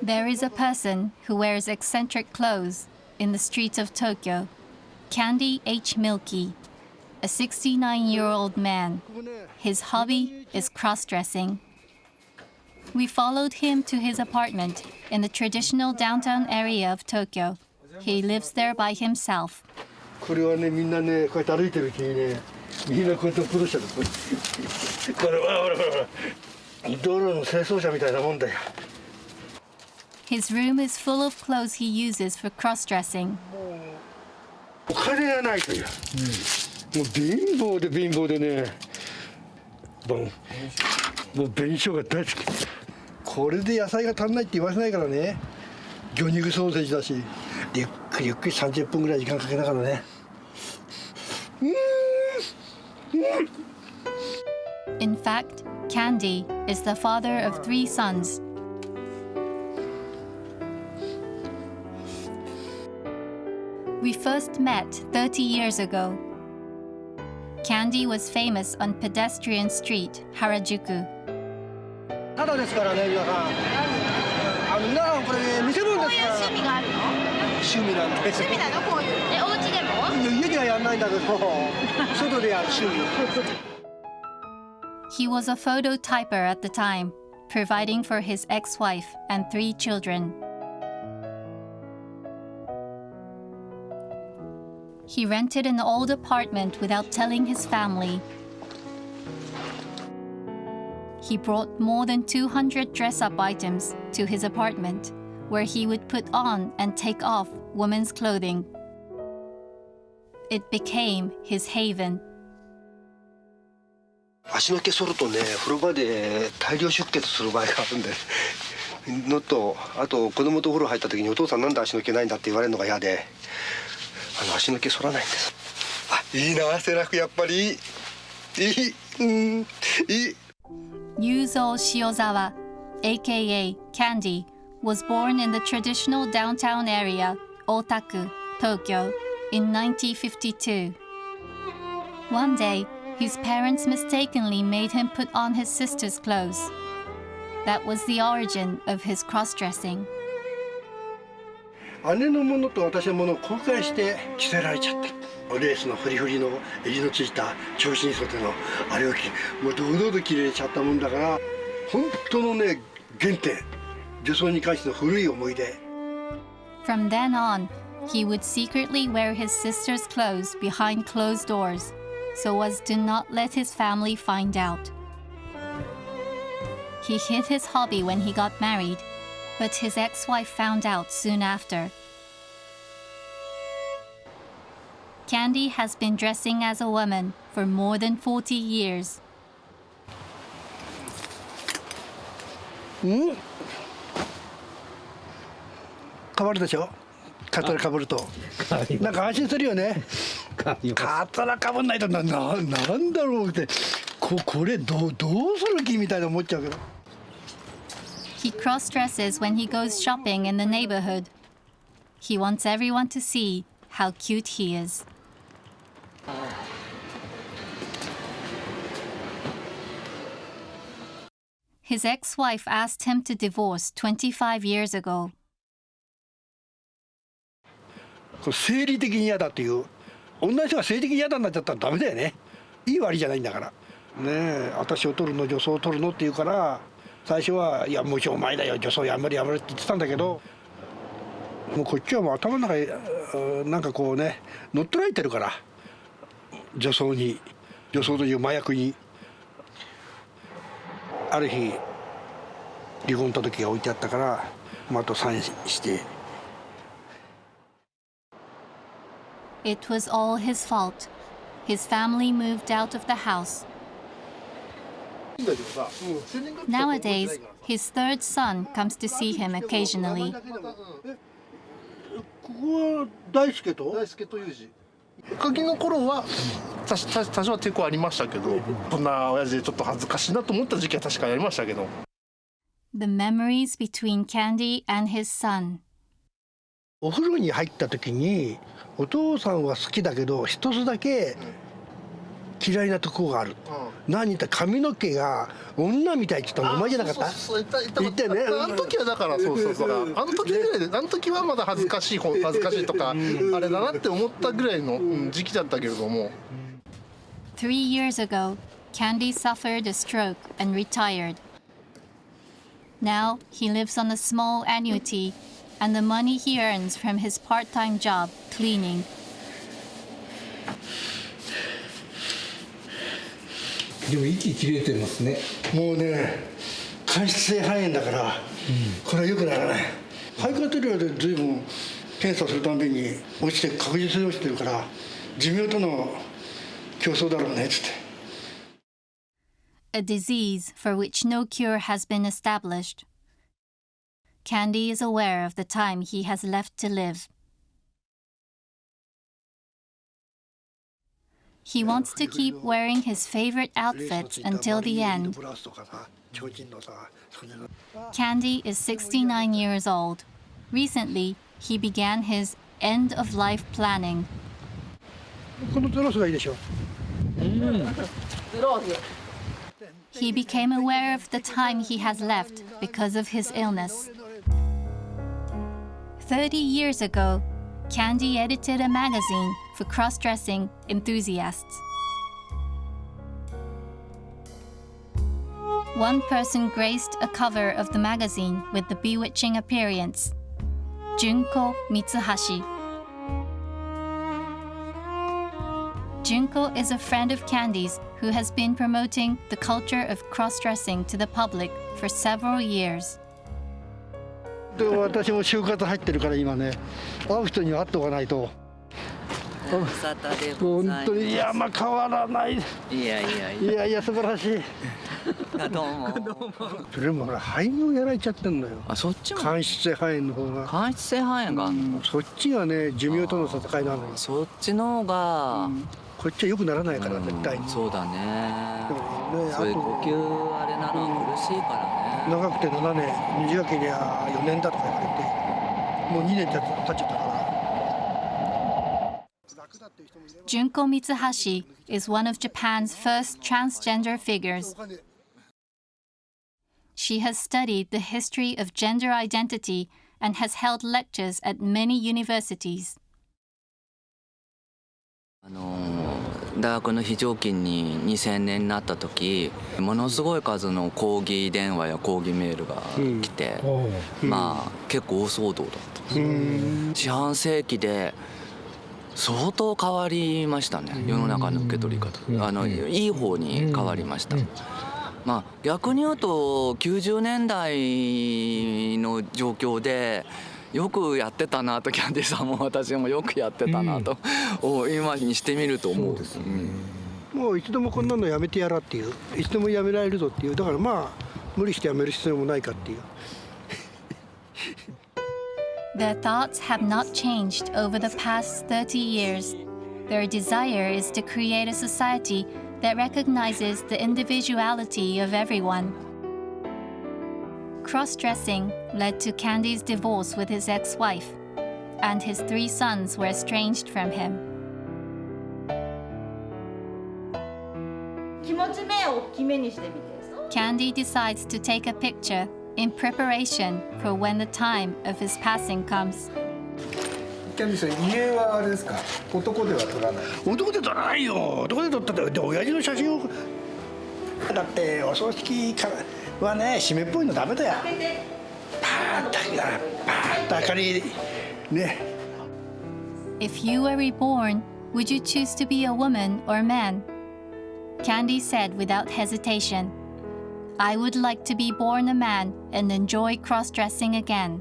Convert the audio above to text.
There is a person who wears eccentric clothes in the streets of Tokyo, Candy H. Milky, a 69-year-old man. His hobby is cross-dressing. We followed him to his apartment in the traditional downtown area of Tokyo. He lives there by himself. これはね、みんなね、こうやって歩いてる時にね、みんなこうやって落っことしちゃう。これはほらほらほら、道路の清掃車みたいなもんだよ。His room is full of clothes he uses for cross-dressing. お金がないという。もう貧乏で貧乏でね、もう紅しょうが大好き。これで野菜が足んないって言わせないからね。魚肉ソーセージだし、ゆっくりゆっくり30分ぐらい時間かけながらね。In fact, Candy is the father of 3 sons. We first met 30 years ago. Candy was famous on pedestrian street, Harajuku. ただですからね、皆さん。皆さんこれ見せるんですから。こういう趣味があるの？趣味なんで。趣味なのこういう。お家でも？家ではやんないんだけど、外でやる趣味。He was a phototyper at the time, providing for his ex-wife and 3 children. He rented an old apartment without telling his family. He brought more than 200 dress-up items to his apartment, where he would put on and take off women's clothing. It became his haven. 足の毛剃るとね、風呂場で大量出血する場合があるんでのと、あと子供とお風呂入った時にお父さんなんで足の毛ないんだって言われるのが嫌で、足の毛剃らないんです。いいな、セラフやっぱりいい。Yuzo Shiozawa, aka Candy, was born in the traditional downtown area, Otaku, Tokyo, in 1952. One day, his parents mistakenly made him put on his sister's clothes. That was the origin of his cross-dressing. 姉のものと私のものを交換して着せられちゃった。レースのフリフリの襟のついた長身袖のあれをもう堂々と着れちゃったもんだから、本当のね、原点、女装に関しての古い思い出。From then on, he would secretly wear his sister's clothes behind closed doors, so as to not let his family find out. He hid his hobby when he got married, but his ex-wife found out soon after. Candy has been dressing as a woman for more than 40 years. 変わるでしょ。カツラかぶるとなんか安心するよね。カツラかぶんないとなんだろうって、これどうする気みたいな思っちゃうけど。He cross-dresses when he goes shopping in the neighborhood. He wants everyone to see how cute he is. His ex-wife asked him to divorce 25 years ago. 生理的に嫌だっていう、女の人が生理的に嫌だになっちゃったらダメだよね。いい悪いじゃないんだからね。え、私を取るの女装を取るのって言うから、最初はいやもうお前だよ女装やめるって言ってたんだけど、もうこっちはもう頭の中でなんかこうね、乗っ取られてるから、女装という麻薬に。ある日離婚届が置いてあったから、あとサインして。It was all his fault. His family moved out of the house. Nowadays, his 3rd son comes to see him occasionally. ここは大輔と裕二。ガキの頃は多少は抵抗ありましたけど、こんな親父でちょっと恥ずかしいなと思った時期は確かにありましたけど。The memories between Candy and his son. お風呂に入った時にお父さんは好きだけど一つだけ嫌いなとこがある、何言ったら髪の毛が女みたいって言ったのお前じゃなかった？言ったよね。あの時はだからそうあの時ぐらいで、あの時はまだ恥ずかしいとかあれだなって思ったぐらいの時期だったけれども。3 years ago, Candy suffered a stroke and retired. Now he lives on a small annuity and the money he earns from his part-time job cleaning. でも息切れてますね。もうね、間質性肺炎だから、これは良くならない。肺活量で随分検査するたびに落ちて確実に落ちてるから、寿命との競争だろうねっつって。A disease for which no cure has been established. Candy is aware of the time he has left to live. He wants to keep wearing his favorite outfits until the end. Candy is 69 years old. Recently, he began his end-of-life planning. このトロスがいいでしょ。He became aware of the time he has left because of his illness. 30 years ago, Candy edited a magazine for cross-dressing enthusiasts. One person graced a cover of the magazine with the bewitching appearance, Junko Mitsuhashi. Junko is a friend of Candy's who has been promoting the culture of cross-dressing to the public for several years. で私も就活入ってるから今ね、会う人には会っておかないと。本当にいやまあ変わらない。いや素晴らしい。どうも。それもほら肺をやられちゃってんのよ。あ、そっちも。間質性肺炎の方が。間質性肺炎があるの。そっちがね寿命との戦いなのよ。そっちの方が、こっちは良くならないから絶対に。そうだね。ね、そういう呼吸あれなの苦しいからね。長くて7年、短ければ4年だとか言われて、もう2年経っちゃったから。Junko Mitsuhashi is one of Japan's first transgender figures. She has studied the history of gender identity and has held lectures at many universities. 大学の非常勤に2000年になった時、ものすごい数の抗議電話や抗議メールが来て、まあ結構大騒動だった。四半世紀で相当変わりましたね、世の中の受け取り方。いい方に変わりました。まあ逆に言うと90年代の状況でよくやってたなと、キャンディーさんも私もよくやってたなと、今にしてみると思う。もういつでもこんなのやめてやらっていう、いつでもやめられるぞっていう、だからまあ無理してやめる必要もないかっていう。Their thoughts have not changed over the past 30 years. Their desire is to create a society that recognizes the individuality of everyone. Cross-dressing led to Candy's divorce with his ex-wife, and his 3 sons were estranged from him. 気持ち目を大きめにしてみて。 Candy decides to take a picture in preparation for when the time of his passing comes. キャンディーさん、家はあれですか、男では撮らない？男で撮らないよ。男で撮ったって親父の写真を。だってお葬式からはね、湿っぽいのダメだよ。パーッと明かりね。If you were reborn, would you choose to be a woman or man? Candy said without hesitation, I would like to be born a man and enjoy cross-dressing again.